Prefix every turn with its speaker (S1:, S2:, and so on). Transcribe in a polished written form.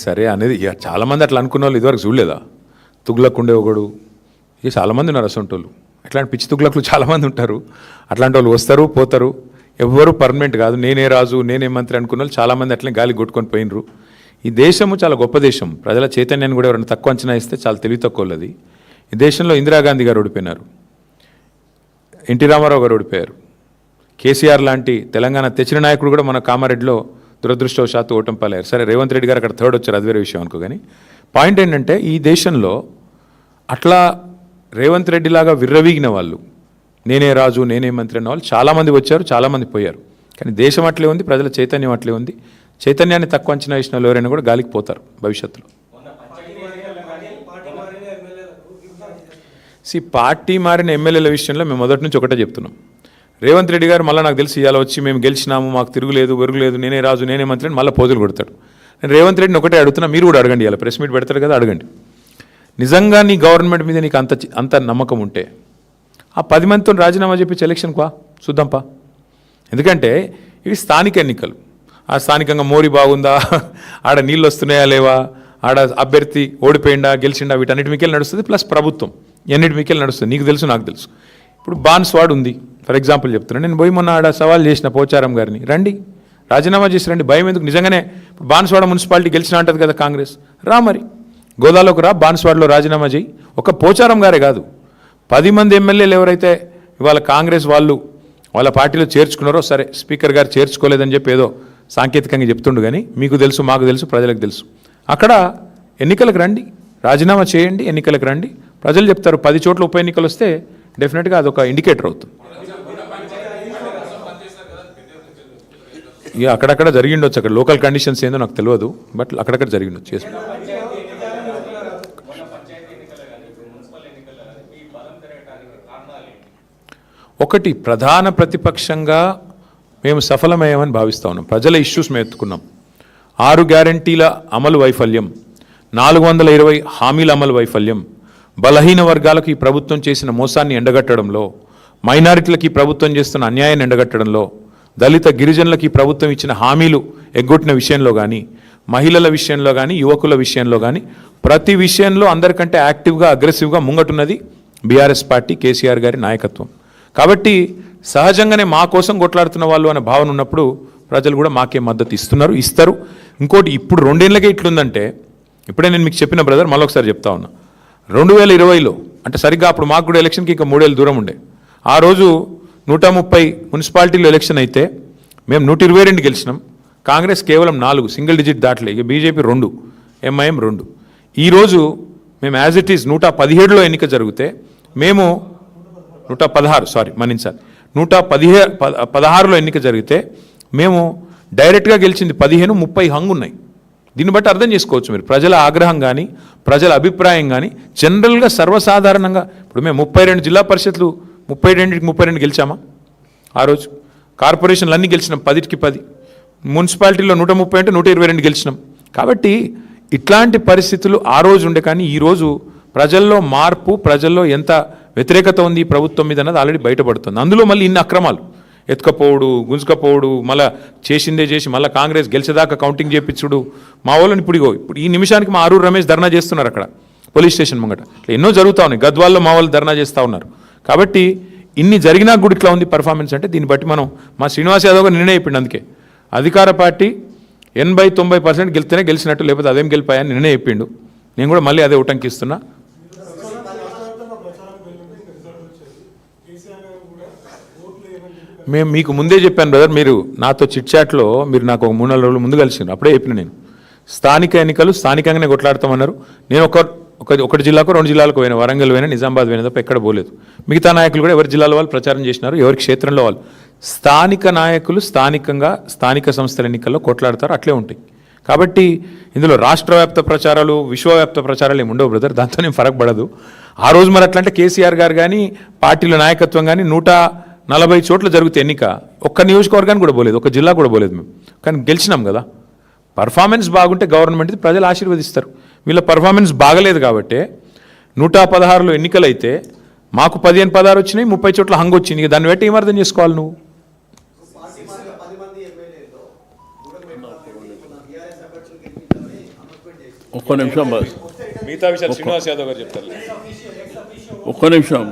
S1: సరే అనేది చాలామంది అట్లా అనుకున్న వాళ్ళు ఇదివరకు చూడలేదా? తుగ్లక్ ఉండే ఒకడు ఇక చాలామంది ఉన్నారు అసంటోళ్ళు. అట్లాంటి పిచ్చి తుగ్లక్లు చాలామంది ఉంటారు. అట్లాంటి వాళ్ళు వస్తారు పోతారు, ఎవ్వరూ పర్మనెంట్ కాదు. నేనే రాజు నేనే మంత్రి అనుకున్న వాళ్ళు చాలామంది అట్లనే గాలి కొట్టుకొని పోయినరు. ఈ దేశము చాలా గొప్ప దేశం. ప్రజల చైతన్యాన్ని కూడా ఎవరైనా తక్కువ అంచనా ఇస్తే చాలా తెలివి తక్కువది. ఈ దేశంలో ఇందిరాగాంధీ గారు ఓడిపోయినారు, ఎన్టీ రామారావు గారు ఓడిపోయారు, కేసీఆర్ లాంటి తెలంగాణ తెచ్చిన నాయకుడు కూడా మన కామారెడ్డిలో దురదృష్టవశాత్తు ఓటమి పాలయ్యారు. సరే రేవంత్ రెడ్డి గారు అక్కడ థర్డ్ వచ్చారు, అది వేరే విషయం అనుకో. కానీ పాయింట్ ఏంటంటే ఈ దేశంలో అట్లా రేవంత్ రెడ్డి లాగా విర్రవీగిన వాళ్ళు, నేనే రాజు నేనే మంత్రి అన్న వాళ్ళు చాలామంది వచ్చారు, చాలామంది పోయారు. కానీ దేశం అట్లే ఉంది, ప్రజల చైతన్యం అట్లే ఉంది. చైతన్యాన్ని తక్కువ అంచనా వేసిన వాళ్ళు ఎవరైనా కూడా గాలికి పోతారు భవిష్యత్తులో. పార్టీ మారిన ఎమ్మెల్యేల విషయంలో మేము మొదటి నుంచి ఒకటే చెప్తున్నాం. రేవంత్ రెడ్డి గారు మళ్ళీ నాకు తెలిసి ఇవాళ వచ్చి మేము గెలిచినాము, మాకు తిరుగులేదు వెరుగులేదు, నేనే రాజు నేనే మంత్రి అని మళ్ళీ పోజులు కొడతాడు. నేను రేవంత్ రెడ్డిని ఒకటే అడుగుతున్నా, మీరు కూడా అడగండి. ఇలా ప్రెస్ మీట్ పెడతారు కదా, అడగండి. నిజంగా నీ గవర్నమెంట్ మీద నీకు అంత నమ్మకం ఉంటే ఆ 10 మందితో రాజీనామా చెప్పించి ఎలక్షన్కి చూద్దాంపా. ఎందుకంటే ఇవి స్థానిక ఎన్నికలు. ఆ స్థానికంగా మోరీ బాగుందా, ఆడ నీళ్ళు వస్తున్నాయా లేవా, ఆడ అభ్యర్థి ఓడిపోయిందా గెలిచిండా, వీటన్నిటి మీకెళ్ళి నడుస్తుంది. ప్లస్ ప్రభుత్వం ఎన్నిటి మీకెళ్ళి నడుస్తుంది. నీకు తెలుసు నాకు తెలుసు. ఇప్పుడు బాన్స్వాడ్ ఉంది ఫర్ ఎగ్జాంపుల్ చెప్తున్నాను. నేను పోయి మొన్న ఆడ సవాల్ చేసిన పోచారం గారిని, రండి రాజీనామా చేసి రండి, భయం ఎందుకు. నిజంగానే ఇప్పుడు బాన్స్వాడ మున్సిపాలిటీ గెలిచిన అంటది కదా కాంగ్రెస్, రా మరి గోదాలోకి రా, బాన్స్వాడలో రాజీనామా చేయి. ఒక పోచారం గారే కాదు, 10 మంది ఎమ్మెల్యేలు ఎవరైతే ఇవాళ కాంగ్రెస్ వాళ్ళు వాళ్ళ పార్టీలో చేర్చుకున్నారో, సరే స్పీకర్ గారు చేర్చుకోలేదని చెప్పి ఏదో సాంకేతికంగా చెప్తుండు. కానీ మీకు తెలుసు మాకు తెలుసు ప్రజలకు తెలుసు. అక్కడ ఎన్నికలకు రండి, రాజీనామా చేయండి, ఎన్నికలకు రండి, ప్రజలు చెప్తారు. 10 చోట్ల ఉప ఎన్నికలు వస్తే డెఫినెట్గా అదొక ఇండికేటర్ అవుతుంది. ఇక అక్కడక్కడ జరిగిండొచ్చు, అక్కడ లోకల్ కండిషన్స్ ఏందో నాకు తెలియదు, బట్ అక్కడక్కడ జరిగిండొచ్చు. ఒకటి, ప్రధాన ప్రతిపక్షంగా మేము సఫలమయ్యామని భావిస్తూ ఉన్నాం. ప్రజల ఇష్యూస్ మేము ఎత్తుకున్నాం. 6 గ్యారంటీల అమలు వైఫల్యం, 420 హామీల అమలు వైఫల్యం, బలహీన వర్గాలకు ఈ ప్రభుత్వం చేసిన మోసాన్ని ఎండగట్టడంలో, మైనారిటీలకు ఈ ప్రభుత్వం చేస్తున్న అన్యాయాన్ని ఎండగట్టడంలో, దళిత గిరిజనులకు ఈ ప్రభుత్వం ఇచ్చిన హామీలు ఎగ్గొట్టిన విషయంలో కానీ, మహిళల విషయంలో కానీ, యువకుల విషయంలో కానీ, ప్రతి విషయంలో అందరికంటే యాక్టివ్గా అగ్రెసివ్గా ముంగటున్నది బీఆర్ఎస్ పార్టీ, కేసీఆర్ గారి నాయకత్వం. కాబట్టి సహజంగానే మా కోసం కొట్లాడుతున్న వాళ్ళు అనే భావన ఉన్నప్పుడు ప్రజలు కూడా మాకే మద్దతు ఇస్తారు. ఇంకోటి, ఇప్పుడు 2 ఏళ్ళకే ఇట్లుందంటే, ఇప్పుడే నేను మీకు చెప్పిన బ్రదర్, మళ్ళొకసారి చెప్తా ఉన్నా. 2020లో అంటే సరిగ్గా అప్పుడు మాకు కూడా ఎలక్షన్కి ఇంకా 3 ఏళ్ళు దూరం ఉండే. ఆ రోజు 130 మున్సిపాలిటీలో ఎలక్షన్ అయితే మేము 122 గెలిచినాం. కాంగ్రెస్ కేవలం 4, సింగిల్ డిజిట్ దాటలే. ఇక బీజేపీ 2, ఎంఐఎం 2. ఈరోజు మేము యాజ్ ఇట్ ఈజ్ 117లో ఎన్నిక జరిగితే మేము 116లో ఎన్నిక జరిగితే మేము డైరెక్ట్గా గెలిచింది 15, 30 హంగు ఉన్నాయి. దీన్ని బట్టి అర్థం చేసుకోవచ్చు మీరు ప్రజల ఆగ్రహం కానీ ప్రజల అభిప్రాయం కానీ. జనరల్గా సర్వసాధారణంగా ఇప్పుడు మేము 32 జిల్లా పరిషత్లు 32 గెలిచామా ఆ రోజు? కార్పొరేషన్లు అన్నీ గెలిచినాం 10కి 10. మున్సిపాలిటీలో 130 అంటే 122 గెలిచినాం. కాబట్టి ఇట్లాంటి పరిస్థితులు ఆ రోజు ఉండే. కానీ ఈరోజు ప్రజల్లో మార్పు, ప్రజల్లో ఎంత వ్యతిరేకత ఉంది ఈ ప్రభుత్వం మీద అన్నది ఆల్రెడీ బయటపడుతుంది. అందులో మళ్ళీ ఇన్ని అక్రమాలు, ఎత్తుకపోవడు, గుంజుకపోవడు, మళ్ళీ చేసిందే చేసి మళ్ళీ కాంగ్రెస్ గెలిచేదాకా కౌంటింగ్ చేయించుడు. మా వాళ్ళని ఇప్పుడు ఈ నిమిషానికి మా ఆరూరు రమేష్ ధర్నా చేస్తున్నారు అక్కడ పోలీస్ స్టేషన్ ముంగట. ఎన్నో జరుగుతూ ఉన్నాయి. గద్వాల్లో మా వాళ్ళు ధర్నా చేస్తూ ఉన్నారు. కాబట్టి ఇన్ని జరిగినా కూడా ఇట్లా ఉంది పర్ఫార్మెన్స్ అంటే దీన్ని బట్టి మనం మా శ్రీనివాస్ యాదవ్ గారు నిర్ణయం చెప్పిండు. అందుకే అధికార పార్టీ 80-90% గెలిస్తేనే గెలిచినట్టు, లేకపోతే అదేం గెలిపాయని నిర్ణయం చెప్పిండు. నేను కూడా మళ్ళీ అదే ఉటంకిస్తున్నా. మేము మీకు ముందే చెప్పాను బ్రదర్, మీరు నాతో చిట్చాట్లో మీరు నాకు ఒక 3-4 రోజులు ముందు కలిసినారు. అప్పుడే చెప్పిన నేను స్థానిక ఎన్నికలు స్థానికంగానే కొట్లాడతామన్నారు. నేను ఒకటి జిల్లాకు 2 జిల్లాలకు పోయినా, వరంగల్ పోయినా, నిజామాబాద్ పోయినా తప్ప ఎక్కడ పోలేదు. మిగతా నాయకులు కూడా ఎవరి జిల్లాలో వాళ్ళు ప్రచారం చేసినారు, ఎవరి క్షేత్రంలో వాళ్ళు. స్థానిక నాయకులు స్థానికంగా స్థానిక సంస్థల ఎన్నికల్లో కొట్లాడతారు, అట్లే ఉంటాయి. కాబట్టి ఇందులో రాష్ట్ర వ్యాప్త ప్రచారాలు, విశ్వవ్యాప్త ప్రచారాలు ఏమి ఉండవు బ్రదర్, దాంతో ఏం ఫరక్ పడదు. ఆ రోజు మరి అట్లంటే కేసీఆర్ గారు కానీ పార్టీల నాయకత్వం కానీ 140 చోట్ల జరిగితే ఎన్నిక, ఒక్క నియోజకవర్గానికి కూడా పోలేదు, ఒక జిల్లా కూడా పోలేదు మేము. కానీ గెలిచినాం కదా. పర్ఫార్మెన్స్ బాగుంటే గవర్నమెంట్ ప్రజలు ఆశీర్వదిస్తారు. వీళ్ళ పర్ఫార్మెన్స్ బాగలేదు కాబట్టి 116లో ఎన్నికలైతే మాకు 15-16 వచ్చినాయి, 30 చోట్ల హంగు వచ్చింది. దాన్ని బట్టి ఏమర్థం చేసుకోవాలి నువ్వు?
S2: 10 మంది ఎమ్మెల్యేల్లో టీఆర్ఎస్ అభ్యర్థులు గెలిపించాలని అనౌన్స్మెంట్ చేసి
S3: ఒక్క నిమిషం
S1: మిగతా విషయాలు శ్రీనివాస్ యాదవ్ గారు చెప్తారు.
S3: ఒక్క నిమిషం